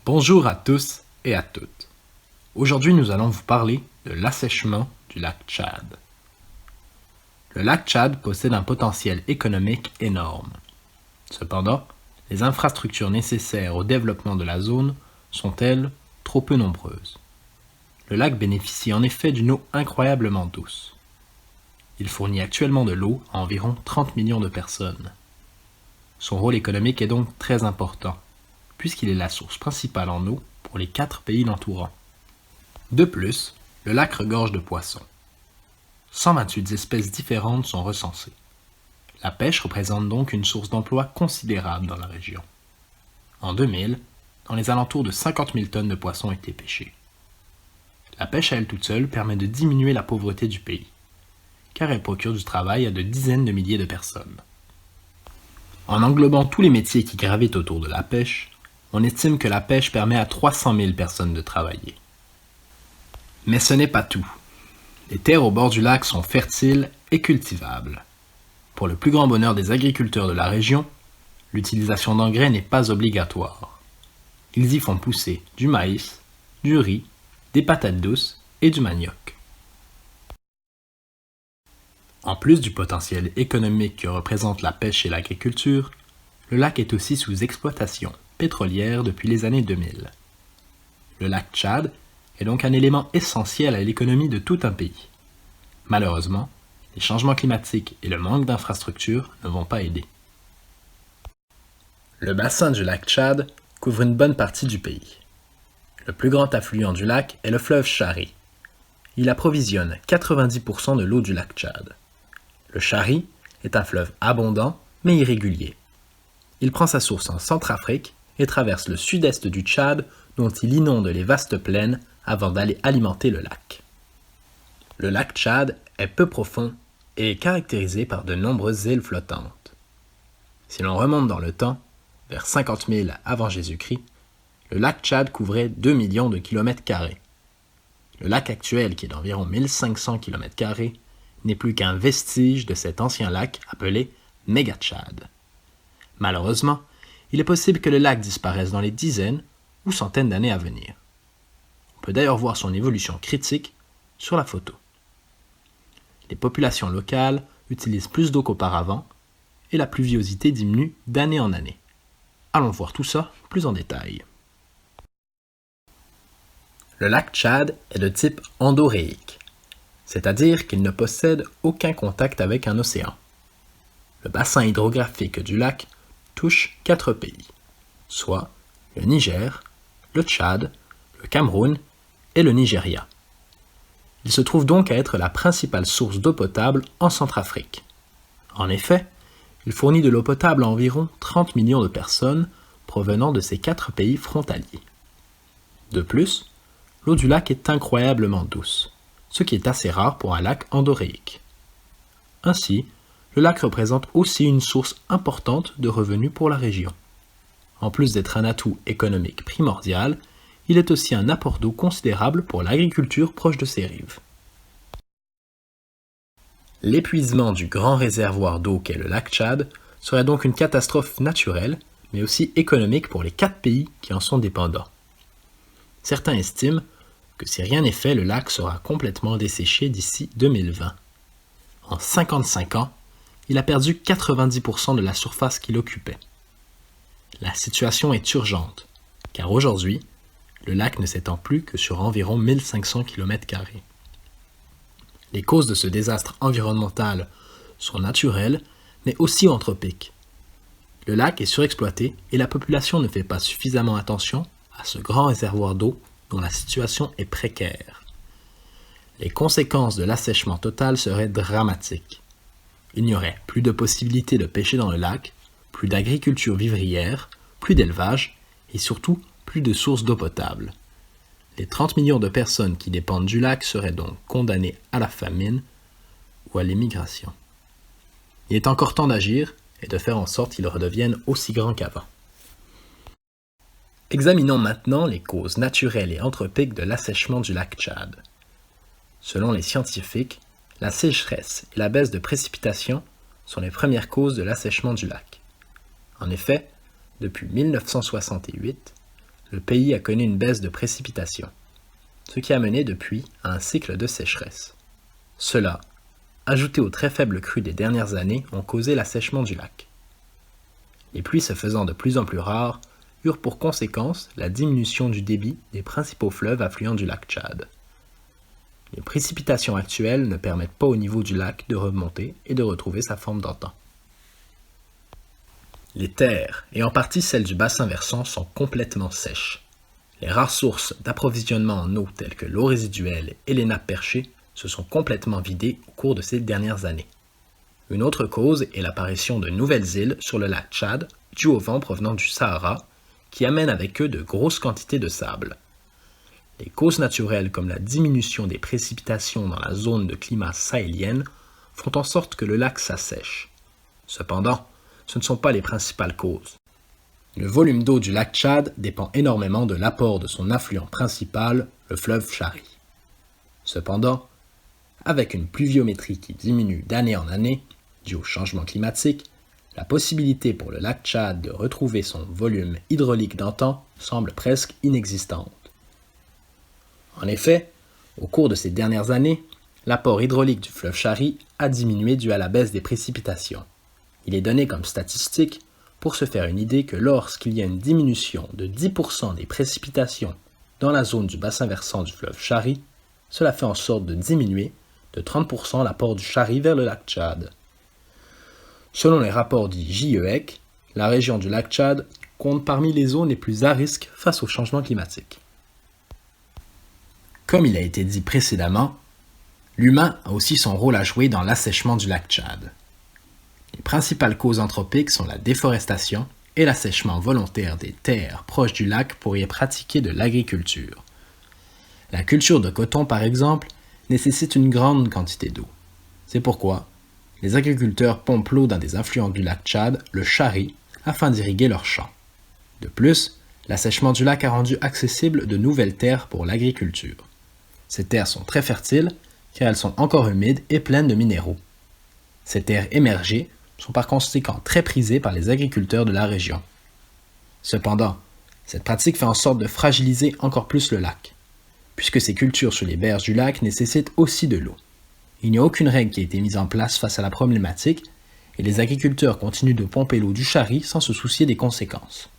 Bonjour à tous et à toutes. Aujourd'hui, nous allons vous parler de l'assèchement du lac Tchad. Le lac Tchad possède un potentiel économique énorme. Cependant, les infrastructures nécessaires au développement de la zone sont, elles, trop peu nombreuses. Le lac bénéficie en effet d'une eau incroyablement douce. Il fournit actuellement de l'eau à environ 30 millions de personnes. Son rôle économique est donc très important, puisqu'il est la source principale en eau pour les 4 pays l'entourant. De plus, le lac regorge de poissons. 128 espèces différentes sont recensées. La pêche représente donc une source d'emploi considérable dans la région. En 2000, dans les alentours de 50 000 tonnes de poissons étaient pêchées. La pêche à elle toute seule permet de diminuer la pauvreté du pays, car elle procure du travail à de dizaines de milliers de personnes. En englobant tous les métiers qui gravitent autour de la pêche, on estime que la pêche permet à 300 000 personnes de travailler. Mais ce n'est pas tout. Les terres au bord du lac sont fertiles et cultivables. Pour le plus grand bonheur des agriculteurs de la région, l'utilisation d'engrais n'est pas obligatoire. Ils y font pousser du maïs, du riz, des patates douces et du manioc. En plus du potentiel économique que représente la pêche et l'agriculture, le lac est aussi sous exploitation pétrolière depuis les années 2000. Le lac Tchad est donc un élément essentiel à l'économie de tout un pays. Malheureusement, les changements climatiques et le manque d'infrastructures ne vont pas aider. Le bassin du lac Tchad couvre une bonne partie du pays. Le plus grand affluent du lac est le fleuve Chari. Il approvisionne 90% de l'eau du lac Tchad. Le Chari est un fleuve abondant mais irrégulier. Il prend sa source en Centrafrique et traverse le sud-est du Tchad dont il inonde les vastes plaines avant d'aller alimenter le lac. Le lac Tchad est peu profond et est caractérisé par de nombreuses îles flottantes. Si l'on remonte dans le temps, vers 50 000 avant Jésus-Christ, le lac Tchad couvrait 2 millions de km². Le lac actuel, qui est d'environ 1500 km², n'est plus qu'un vestige de cet ancien lac appelé Méga-Tchad. Malheureusement, il est possible que le lac disparaisse dans les dizaines ou centaines d'années à venir. On peut d'ailleurs voir son évolution critique sur la photo. Les populations locales utilisent plus d'eau qu'auparavant et la pluviosité diminue d'année en année. Allons voir tout ça plus en détail. Le lac Tchad est de type endoréique, c'est-à-dire qu'il ne possède aucun contact avec un océan. Le bassin hydrographique du lac touche 4 pays, soit le Niger, le Tchad, le Cameroun et le Nigeria. Il se trouve donc à être la principale source d'eau potable en Centrafrique. En effet, il fournit de l'eau potable à environ 30 millions de personnes provenant de ces 4 pays frontaliers. De plus, l'eau du lac est incroyablement douce, ce qui est assez rare pour un lac endoréique. Ainsi, le lac représente aussi une source importante de revenus pour la région. En plus d'être un atout économique primordial, il est aussi un apport d'eau considérable pour l'agriculture proche de ses rives. L'épuisement du grand réservoir d'eau qu'est le lac Tchad serait donc une catastrophe naturelle, mais aussi économique pour les 4 pays qui en sont dépendants. Certains estiment que si rien n'est fait, le lac sera complètement desséché d'ici 2020. En 55 ans, il a perdu 90% de la surface qu'il occupait. La situation est urgente, car aujourd'hui, le lac ne s'étend plus que sur environ 1500 km². Les causes de ce désastre environnemental sont naturelles, mais aussi anthropiques. Le lac est surexploité et la population ne fait pas suffisamment attention à ce grand réservoir d'eau dont la situation est précaire. Les conséquences de l'assèchement total seraient dramatiques. Il n'y aurait plus de possibilités de pêcher dans le lac, plus d'agriculture vivrière, plus d'élevage et surtout plus de sources d'eau potable. Les 30 millions de personnes qui dépendent du lac seraient donc condamnées à la famine ou à l'émigration. Il est encore temps d'agir et de faire en sorte qu'il redevienne aussi grand qu'avant. Examinons maintenant les causes naturelles et anthropiques de l'assèchement du lac Tchad. Selon les scientifiques, la sécheresse et la baisse de précipitations sont les premières causes de l'assèchement du lac. En effet, depuis 1968, le pays a connu une baisse de précipitations, ce qui a mené depuis à un cycle de sécheresse. Cela, ajouté aux très faibles crues des dernières années, ont causé l'assèchement du lac. Les pluies se faisant de plus en plus rares, eurent pour conséquence la diminution du débit des principaux fleuves affluents du lac Tchad. Les précipitations actuelles ne permettent pas au niveau du lac de remonter et de retrouver sa forme d'antan. Les terres, et en partie celles du bassin versant, sont complètement sèches. Les rares sources d'approvisionnement en eau telles que l'eau résiduelle et les nappes perchées se sont complètement vidées au cours de ces dernières années. Une autre cause est l'apparition de nouvelles îles sur le lac Tchad, dues au vent provenant du Sahara, qui amènent avec eux de grosses quantités de sable. Les causes naturelles comme la diminution des précipitations dans la zone de climat sahélienne font en sorte que le lac s'assèche. Cependant, ce ne sont pas les principales causes. Le volume d'eau du lac Tchad dépend énormément de l'apport de son affluent principal, le fleuve Chari. Cependant, avec une pluviométrie qui diminue d'année en année, due au changement climatique, la possibilité pour le lac Tchad de retrouver son volume hydraulique d'antan semble presque inexistante. En effet, au cours de ces dernières années, l'apport hydraulique du fleuve Chari a diminué dû à la baisse des précipitations. Il est donné comme statistique, pour se faire une idée, que lorsqu'il y a une diminution de 10% des précipitations dans la zone du bassin versant du fleuve Chari, cela fait en sorte de diminuer de 30% l'apport du Chari vers le lac Tchad. Selon les rapports dits GIEC, la région du lac Tchad compte parmi les zones les plus à risque face au changement climatique. Comme il a été dit précédemment, l'humain a aussi son rôle à jouer dans l'assèchement du lac Tchad. Les principales causes anthropiques sont la déforestation et l'assèchement volontaire des terres proches du lac pour y pratiquer de l'agriculture. La culture de coton, par exemple, nécessite une grande quantité d'eau. C'est pourquoi les agriculteurs pompent l'eau dans des affluents du lac Tchad, le Chari, afin d'irriguer leurs champs. De plus, l'assèchement du lac a rendu accessibles de nouvelles terres pour l'agriculture. Ces terres sont très fertiles car elles sont encore humides et pleines de minéraux. Ces terres émergées sont par conséquent très prisées par les agriculteurs de la région. Cependant, cette pratique fait en sorte de fragiliser encore plus le lac, puisque ces cultures sur les berges du lac nécessitent aussi de l'eau. Il n'y a aucune règle qui a été mise en place face à la problématique, et les agriculteurs continuent de pomper l'eau du Chari sans se soucier des conséquences.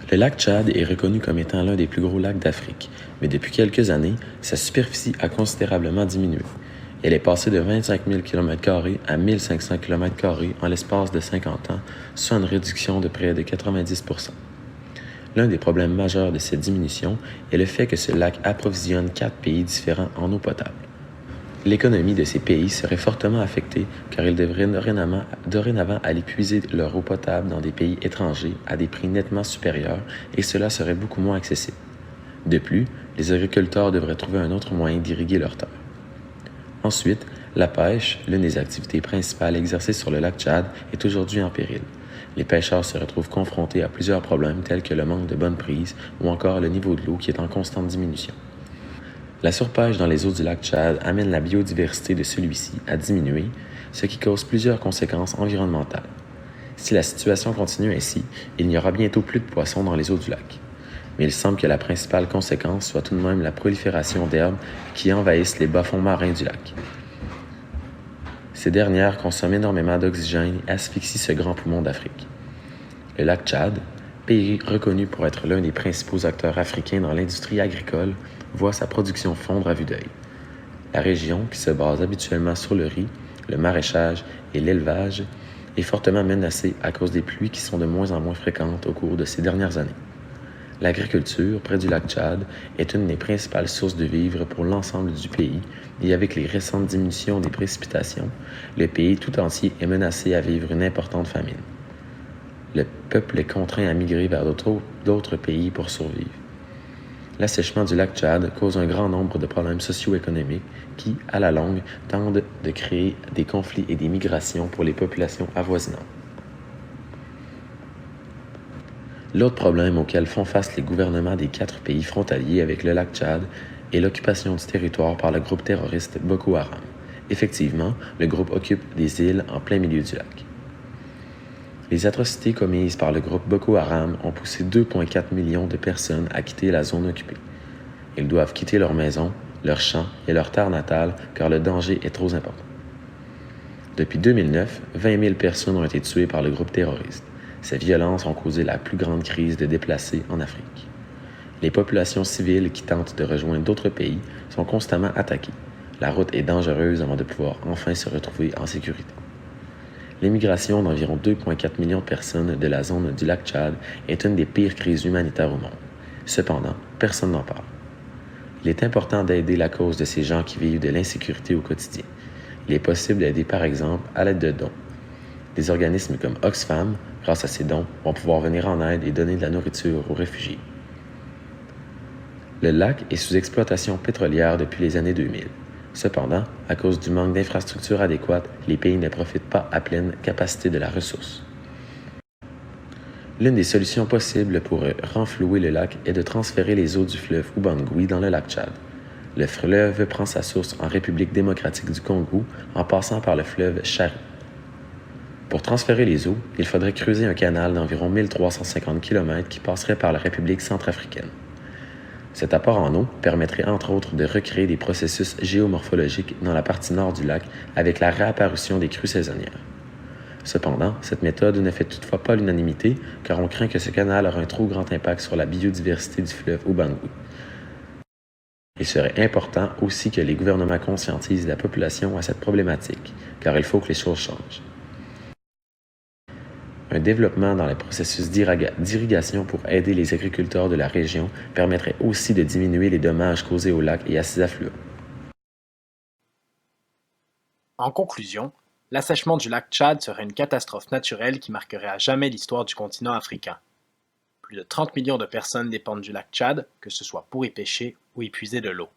Le lac Tchad est reconnu comme étant l'un des plus gros lacs d'Afrique, mais depuis quelques années, sa superficie a considérablement diminué. Elle est passée de 25 000 km² à 1 500 km² en l'espace de 50 ans, soit une réduction de près de 90%. L'un des problèmes majeurs de cette diminution est le fait que ce lac approvisionne 4 pays différents en eau potable. L'économie de ces pays serait fortement affectée car ils devraient dorénavant aller puiser leur eau potable dans des pays étrangers à des prix nettement supérieurs et cela serait beaucoup moins accessible. De plus, les agriculteurs devraient trouver un autre moyen d'irriguer leurs terres. Ensuite, la pêche, l'une des activités principales exercées sur le lac Tchad, est aujourd'hui en péril. Les pêcheurs se retrouvent confrontés à plusieurs problèmes tels que le manque de bonne prise ou encore le niveau de l'eau qui est en constante diminution. La surpêche dans les eaux du lac Tchad amène la biodiversité de celui-ci à diminuer, ce qui cause plusieurs conséquences environnementales. Si la situation continue ainsi, il n'y aura bientôt plus de poissons dans les eaux du lac. Mais il semble que la principale conséquence soit tout de même la prolifération d'herbes qui envahissent les bas-fonds marins du lac. Ces dernières consomment énormément d'oxygène et asphyxient ce grand poumon d'Afrique. Le lac Tchad, pays reconnu pour être l'un des principaux acteurs africains dans l'industrie agricole, voit sa production fondre à vue d'œil. La région, qui se base habituellement sur le riz, le maraîchage et l'élevage, est fortement menacée à cause des pluies qui sont de moins en moins fréquentes au cours de ces dernières années. L'agriculture, près du lac Tchad, est une des principales sources de vivres pour l'ensemble du pays et avec les récentes diminutions des précipitations, le pays tout entier est menacé à vivre une importante famine. Le peuple est contraint à migrer vers d'autres pays pour survivre. L'assèchement du lac Tchad cause un grand nombre de problèmes socio-économiques qui, à la longue, tendent de créer des conflits et des migrations pour les populations avoisinantes. L'autre problème auquel font face les gouvernements des 4 pays frontaliers avec le lac Tchad est l'occupation du territoire par le groupe terroriste Boko Haram. Effectivement, le groupe occupe des îles en plein milieu du lac. Les atrocités commises par le groupe Boko Haram ont poussé 2,4 millions de personnes à quitter la zone occupée. Ils doivent quitter leur maison, leurs champs et leur terre natale car le danger est trop important. Depuis 2009, 20 000 personnes ont été tuées par le groupe terroriste. Ces violences ont causé la plus grande crise de déplacés en Afrique. Les populations civiles qui tentent de rejoindre d'autres pays sont constamment attaquées. La route est dangereuse avant de pouvoir enfin se retrouver en sécurité. L'émigration d'environ 2,4 millions de personnes de la zone du lac Tchad est une des pires crises humanitaires au monde. Cependant, personne n'en parle. Il est important d'aider la cause de ces gens qui vivent de l'insécurité au quotidien. Il est possible d'aider par exemple à l'aide de dons. Des organismes comme Oxfam, grâce à ces dons, vont pouvoir venir en aide et donner de la nourriture aux réfugiés. Le lac est sous exploitation pétrolière depuis les années 2000. Cependant, à cause du manque d'infrastructures adéquates, les pays ne profitent pas à pleine capacité de la ressource. L'une des solutions possibles pour renflouer le lac est de transférer les eaux du fleuve Ubangui dans le lac Tchad. Le fleuve prend sa source en République démocratique du Congo en passant par le fleuve Chari. Pour transférer les eaux, il faudrait creuser un canal d'environ 1350 km qui passerait par la République centrafricaine. Cet apport en eau permettrait entre autres de recréer des processus géomorphologiques dans la partie nord du lac avec la réapparition des crues saisonnières. Cependant, cette méthode ne fait toutefois pas l'unanimité car on craint que ce canal aura un trop grand impact sur la biodiversité du fleuve Ubangui. Il serait important aussi que les gouvernements conscientisent la population à cette problématique, car il faut que les choses changent. Un développement dans les processus d'irrigation pour aider les agriculteurs de la région permettrait aussi de diminuer les dommages causés au lac et à ses affluents. En conclusion, l'assèchement du lac Tchad serait une catastrophe naturelle qui marquerait à jamais l'histoire du continent africain. Plus de 30 millions de personnes dépendent du lac Tchad, que ce soit pour y pêcher ou y puiser de l'eau.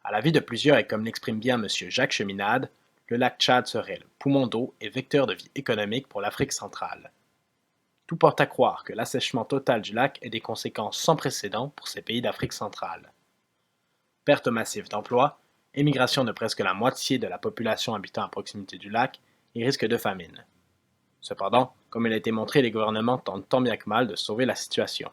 À l'avis de plusieurs et comme l'exprime bien M. Jacques Cheminade, le lac Tchad serait le poumon d'eau et vecteur de vie économique pour l'Afrique centrale. Tout porte à croire que l'assèchement total du lac ait des conséquences sans précédent pour ces pays d'Afrique centrale. Perte massive d'emplois, émigration de presque la moitié de la population habitant à proximité du lac et risque de famine. Cependant, comme il a été montré, les gouvernements tentent tant bien que mal de sauver la situation.